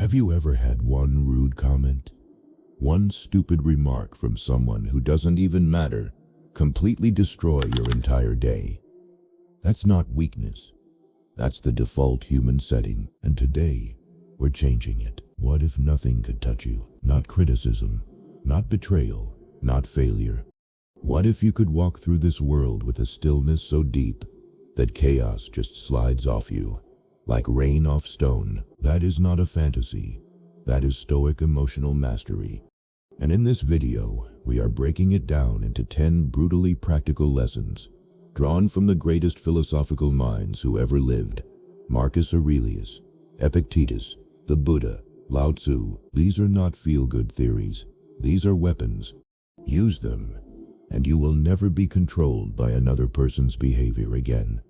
Have you ever had one rude comment? One stupid remark from someone who doesn't even matter completely destroy your entire day? That's not weakness. That's the default human setting, and today, we're changing it. What if nothing could touch you? Not criticism, not betrayal, not failure. What if you could walk through this world with a stillness so deep that chaos just slides off you, like rain off stone? That is not a fantasy. That is Stoic emotional mastery. And in this video, we are breaking it down into 10 brutally practical lessons, drawn from the greatest philosophical minds who ever lived: Marcus Aurelius, Epictetus, the Buddha, Lao Tzu. These are not feel-good theories. These are weapons. Use them, and you will never be controlled by another person's behavior again.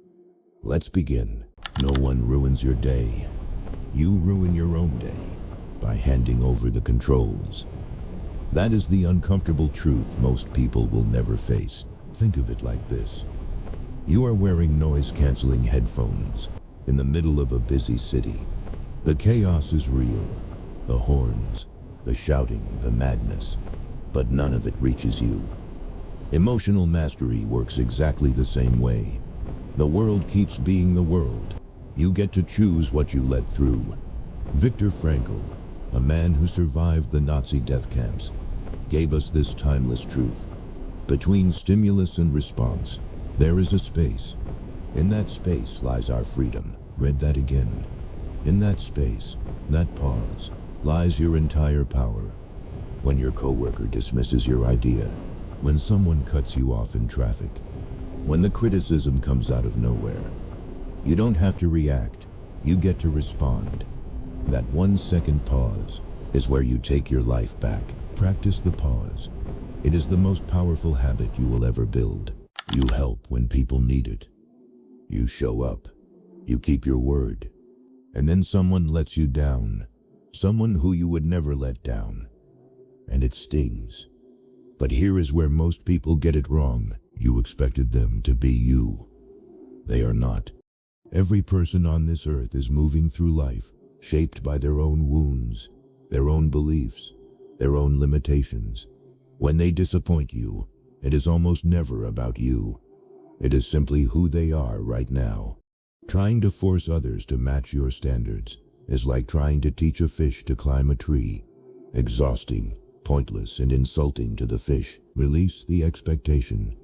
Let's begin. No one ruins your day. You ruin your own day by handing over the controls. That is the uncomfortable truth most people will never face. Think of it like this. You are wearing noise-canceling headphones in the middle of a busy city. The chaos is real. The horns, the shouting, the madness. But none of it reaches you. Emotional mastery works exactly the same way. The world keeps being the world. You get to choose what you let through. Viktor Frankl, a man who survived the Nazi death camps, gave us this timeless truth. Between stimulus and response, there is a space. In that space lies our freedom. Read that again. In that space, that pause, lies your entire power. When your coworker dismisses your idea, when someone cuts you off in traffic, when the criticism comes out of nowhere, you don't have to react, you get to respond. That 1-second pause is where you take your life back. Practice the pause. It is the most powerful habit you will ever build. You help when people need it. You show up. You keep your word. And then someone lets you down. Someone who you would never let down. And it stings. But here is where most people get it wrong. You expected them to be you. They are not. Every person on this earth is moving through life, shaped by their own wounds, their own beliefs, their own limitations. When they disappoint you, it is almost never about you. It is simply who they are right now. Trying to force others to match your standards is like trying to teach a fish to climb a tree. Exhausting, pointless, and insulting to the fish. Release the expectation.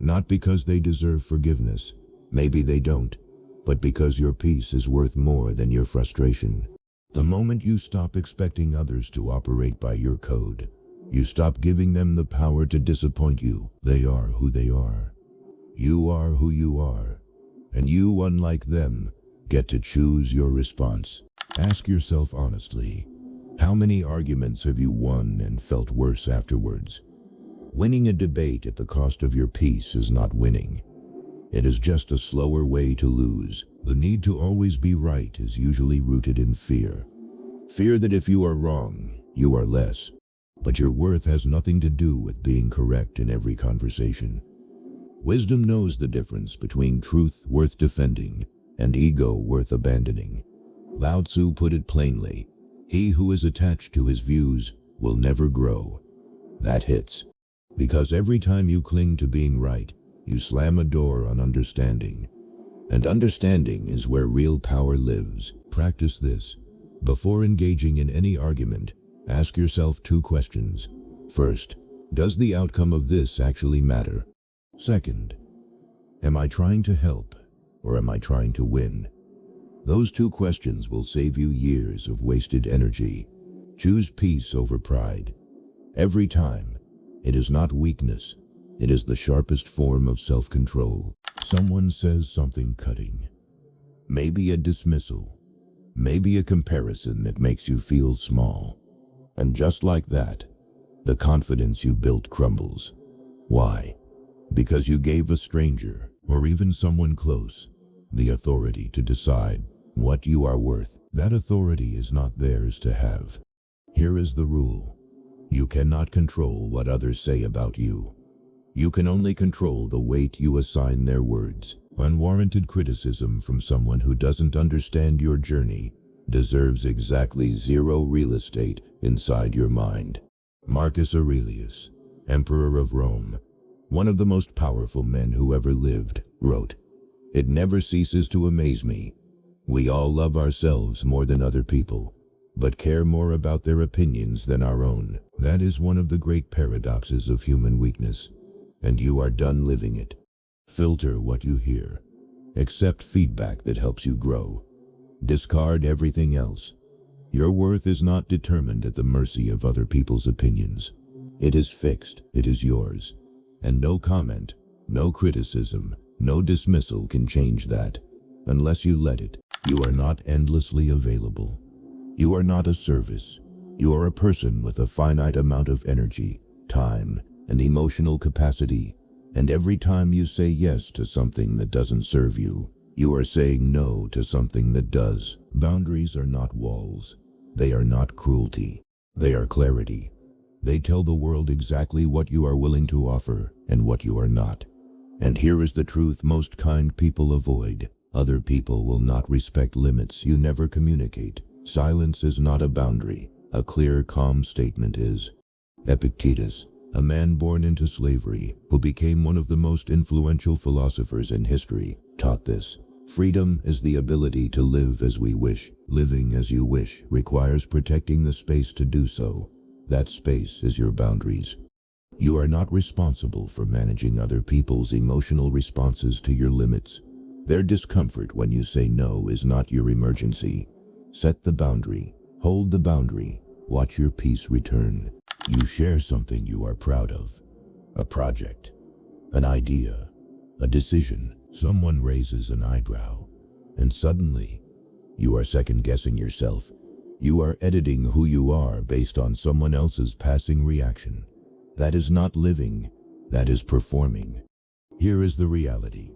Not because they deserve forgiveness, maybe they don't, but because your peace is worth more than your frustration. The moment you stop expecting others to operate by your code, you stop giving them the power to disappoint you. They are who they are. You are who you are. And you, unlike them, get to choose your response. Ask yourself honestly, how many arguments have you won and felt worse afterwards? Winning a debate at the cost of your peace is not winning. It is just a slower way to lose. The need to always be right is usually rooted in fear. Fear that if you are wrong, you are less. But your worth has nothing to do with being correct in every conversation. Wisdom knows the difference between truth worth defending and ego worth abandoning. Lao Tzu put it plainly, he who is attached to his views will never grow. That hits. Because every time you cling to being right, you slam a door on understanding. And understanding is where real power lives. Practice this. Before engaging in any argument, ask yourself 2 questions. First, does the outcome of this actually matter? Second, am I trying to help or am I trying to win? Those 2 questions will save you years of wasted energy. Choose peace over pride. Every time. It is not weakness. It is the sharpest form of self-control. Someone says something cutting. Maybe a dismissal. Maybe a comparison that makes you feel small. And just like that, the confidence you built crumbles. Why? Because you gave a stranger, or even someone close, the authority to decide what you are worth. That authority is not theirs to have. Here is the rule. You cannot control what others say about you. You can only control the weight you assign their words. Unwarranted criticism from someone who doesn't understand your journey deserves exactly zero real estate inside your mind. Marcus Aurelius, Emperor of Rome, one of the most powerful men who ever lived, wrote, "It never ceases to amaze me. We all love ourselves more than other people, but care more about their opinions than our own. That is one of the great paradoxes of human weakness, and you are done living it. Filter what you hear. Accept feedback that helps you grow. Discard everything else. Your worth is not determined at the mercy of other people's opinions. It is fixed, it is yours. And no comment, no criticism, no dismissal can change that, unless you let it. You are not endlessly available. You are not a service. You are a person with a finite amount of energy, time, and emotional capacity. And every time you say yes to something that doesn't serve you, you are saying no to something that does. Boundaries are not walls. They are not cruelty. They are clarity. They tell the world exactly what you are willing to offer and what you are not. And here is the truth most kind people avoid. Other people will not respect limits you never communicate. Silence is not a boundary. A clear, calm statement is. Epictetus, a man born into slavery, who became one of the most influential philosophers in history, taught this. Freedom is the ability to live as we wish. Living as you wish requires protecting the space to do so. That space is your boundaries. You are not responsible for managing other people's emotional responses to your limits. Their discomfort when you say no is not your emergency. Set the boundary. Hold the boundary. Watch your peace return. You share something you are proud of. A project, an idea, a decision. Someone raises an eyebrow, and suddenly, you are second-guessing yourself. You are editing who you are based on someone else's passing reaction. That is not living, that is performing. Here is the reality.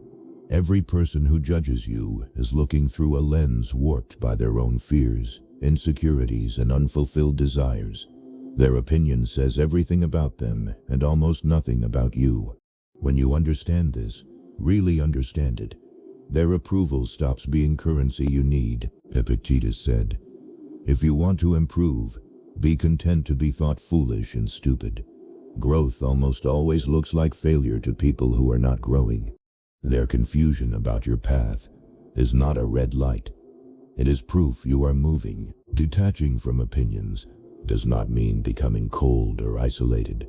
Every person who judges you is looking through a lens warped by their own fears, insecurities, and unfulfilled desires. Their opinion says everything about them and almost nothing about you. When you understand this, really understand it, their approval stops being currency you need. Epictetus said, "If you want to improve, be content to be thought foolish and stupid." Growth almost always looks like failure to people who are not growing. Their confusion about your path is not a red light. It is proof you are moving. Detaching from opinions does not mean becoming cold or isolated.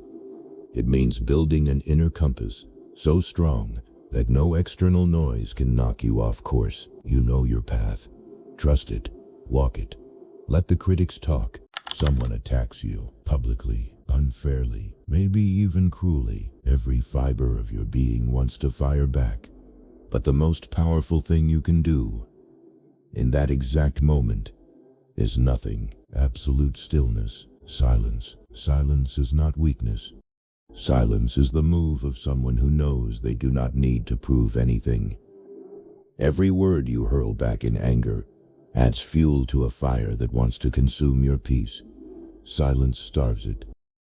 It means building an inner compass so strong that no external noise can knock you off course. You know your path. Trust it. Walk it. Let the critics talk. Someone attacks you publicly, unfairly, maybe even cruelly. Every fiber of your being wants to fire back. But the most powerful thing you can do in that exact moment is nothing. Absolute stillness. Silence. Silence is not weakness. Silence is the move of someone who knows they do not need to prove anything. Every word you hurl back in anger adds fuel to a fire that wants to consume your peace. Silence starves it.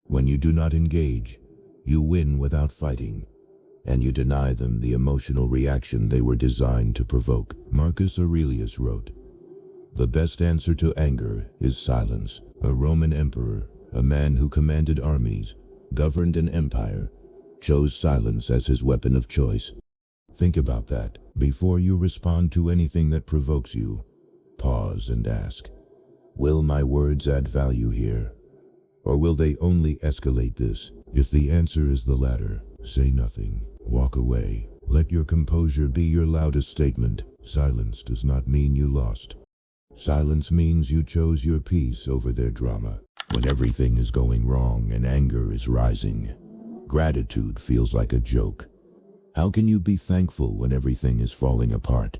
When you do not engage, you win without fighting, and you deny them the emotional reaction they were designed to provoke. Marcus Aurelius wrote, "The best answer to anger is silence." A Roman emperor, a man who commanded armies, governed an empire, chose silence as his weapon of choice. Think about that. Before you respond to anything that provokes you, pause and ask, will my words add value here? Or will they only escalate this? If the answer is the latter, say nothing. Walk away. Let your composure be your loudest statement. Silence does not mean you lost. Silence means you chose your peace over their drama. When everything is going wrong and anger is rising, gratitude feels like a joke. How can you be thankful when everything is falling apart?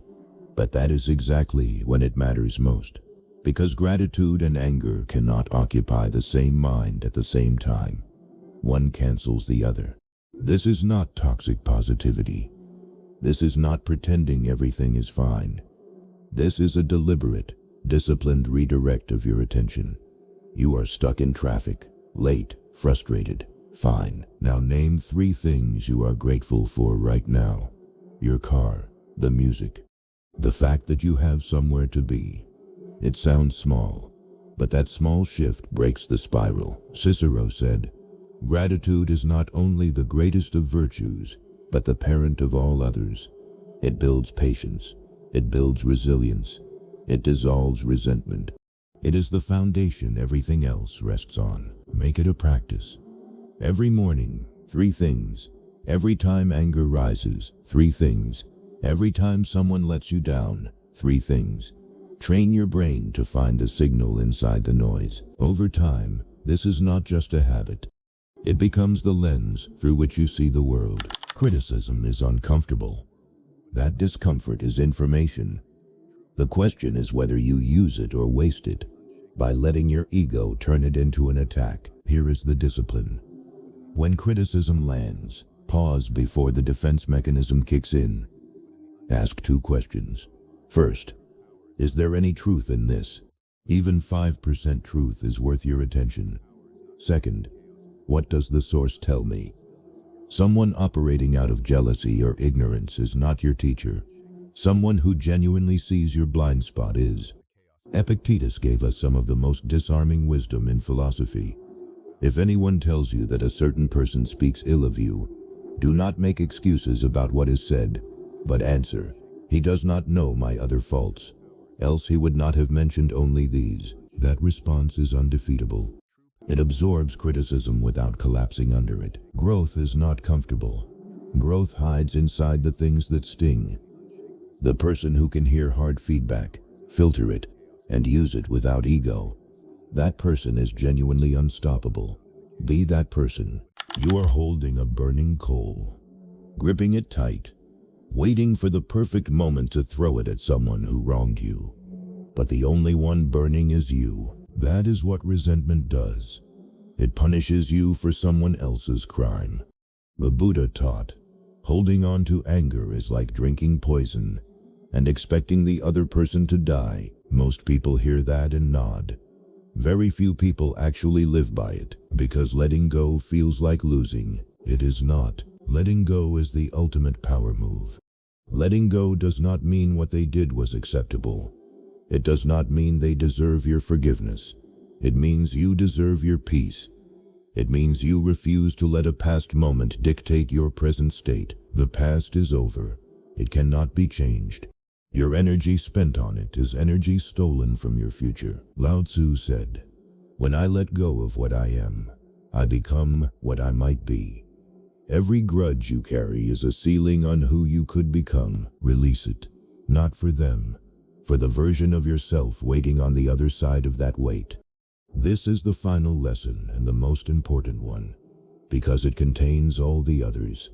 But that is exactly when it matters most, because gratitude and anger cannot occupy the same mind at the same time. One cancels the other. This is not toxic positivity. This is not pretending everything is fine. This is a deliberate, disciplined redirect of your attention. You are stuck in traffic, late, frustrated. Fine. Now name 3 things you are grateful for right now. Your car, the music, the fact that you have somewhere to be. It sounds small, but that small shift breaks the spiral. Cicero said, "Gratitude is not only the greatest of virtues, but the parent of all others. It builds patience. It builds resilience. It dissolves resentment. It is the foundation everything else rests on." Make it a practice. Every morning, 3 things. Every time anger rises, 3 things. Every time someone lets you down, 3 things. Train your brain to find the signal inside the noise. Over time, this is not just a habit. It becomes the lens through which you see the world. Criticism is uncomfortable. That discomfort is information. The question is whether you use it or waste it. By letting your ego turn it into an attack, here is the discipline. When criticism lands, pause before the defense mechanism kicks in. Ask 2 questions. First, is there any truth in this? Even 5% truth is worth your attention. Second, what does the source tell me? Someone operating out of jealousy or ignorance is not your teacher. Someone who genuinely sees your blind spot is. Epictetus gave us some of the most disarming wisdom in philosophy. If anyone tells you that a certain person speaks ill of you, do not make excuses about what is said, but answer, "He does not know my other faults, else he would not have mentioned only these." That response is undefeatable. It absorbs criticism without collapsing under it. Growth is not comfortable. Growth hides inside the things that sting. The person who can hear hard feedback, filter it, and use it without ego, that person is genuinely unstoppable. Be that person. You are holding a burning coal, gripping it tight, waiting for the perfect moment to throw it at someone who wronged you. But the only one burning is you. That is what resentment does. It punishes you for someone else's crime. The Buddha taught, holding on to anger is like drinking poison and expecting the other person to die. Most people hear that and nod. Very few people actually live by it, because letting go feels like losing. It is not. Letting go is the ultimate power move. Letting go does not mean what they did was acceptable. It does not mean they deserve your forgiveness. It means you deserve your peace. It means you refuse to let a past moment dictate your present state. The past is over. It cannot be changed. Your energy spent on it is energy stolen from your future. Lao Tzu said, "When I let go of what I am, I become what I might be." Every grudge you carry is a ceiling on who you could become. Release it, not for them, for the version of yourself waiting on the other side of that weight. This is the final lesson and the most important one, because it contains all the others.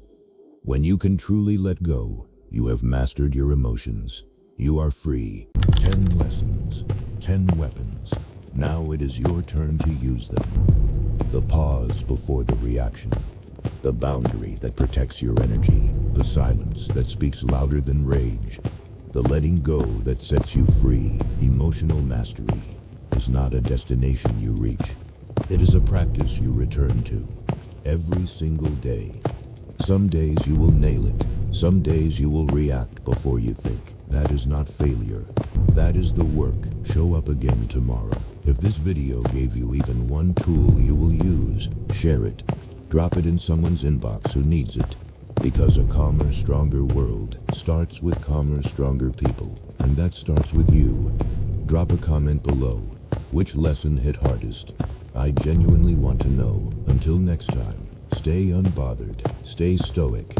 When you can truly let go, you have mastered your emotions. You are free. 10 lessons, 10 weapons. Now it is your turn to use them. The pause before the reaction. The boundary that protects your energy. The silence that speaks louder than rage. The letting go that sets you free. Emotional mastery is not a destination you reach. It is a practice you return to every single day. Some days you will nail it. Some days you will react before you think. That is not failure. That is the work. Show up again tomorrow. If this video gave you even one tool you will use, share it. Drop it in someone's inbox who needs it. Because a calmer, stronger world starts with calmer, stronger people. And that starts with you. Drop a comment below. Which lesson hit hardest? I genuinely want to know. Until next time, stay unbothered, stay stoic,